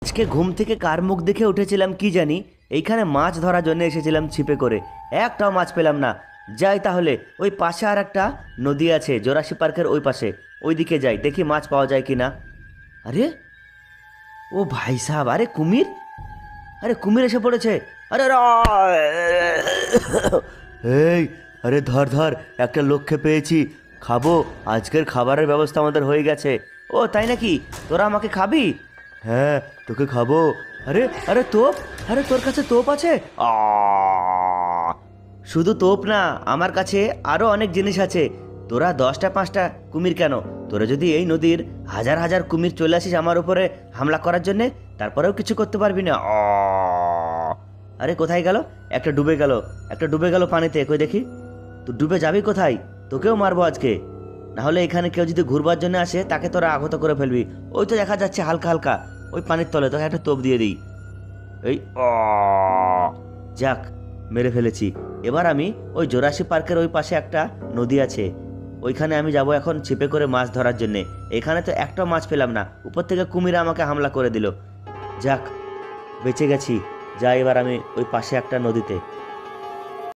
আজকে ঘুম থেকে কার মুখ দেখে উঠেছিলাম কি জানি, এইখানে মাছ ধরার জন্য এসেছিলাম ছিপে করে, একটাও মাছ পেলাম না। যাই তাহলে, ওই পাশে আর একটা নদী আছে জোরাসি পার্কের ওই পাশে, ওইদিকে যাই দেখি মাছ পাওয়া যায় কি না। আরে ও ভাই সাহেব, আরে কুমির, আরে কুমির এসে পড়েছে। আরে এই, আরে ধর ধর, একটা লক্ষ্যে পেয়েছি, খাবো। আজকের খাবারের ব্যবস্থা আমাদের হয়ে গেছে। ও তাই নাকি, তোরা আমাকে খাবি? হ্যাঁ, তোকে খাবো। আরে আরে তোপ, আরে তোর কাছে তোপ আছে? আ শুধু তোপ না, আমার কাছে আরো অনেক জিনিস আছে। তোরা 10টা 5টা কুমির কেন, তোরা যদি এই নদীর হাজার হাজার কুমির চলে আসিস আমার উপরে হামলা করার জন্যে, তারপরেও কিছু করতে পারবি না। আরে কোথায় গেল? একটা ডুবে গেল, একটা ডুবে গেল পানিতে, কই দেখি। তুই ডুবে যাবি কোথায়? তোকেও মারবো আজকে। না হলে এখানে কেউ যদি ঘুরবার জন্য আসে, তাকে তোরা আহত করে ফেলবি। ওই তো দেখা যাচ্ছে হালকা হালকা ওই পানির তলে, তোকে একটা টোপ দিয়ে দিই। এই যাক, মেরে ফেলেছি। এবার আমি ওই জোরাসি পার্কের ওই পাশে একটা নদী আছে, ওইখানে আমি যাব এখন ছিপে করে মাছ ধরার জন্যে। এখানে তো একটাও মাছ পেলাম না, উপর থেকে কুমিরা আমাকে হামলা করে দিল। যাক, বেঁচে গেছি। যাই এবার আমি ওই পাশে একটা নদীতে।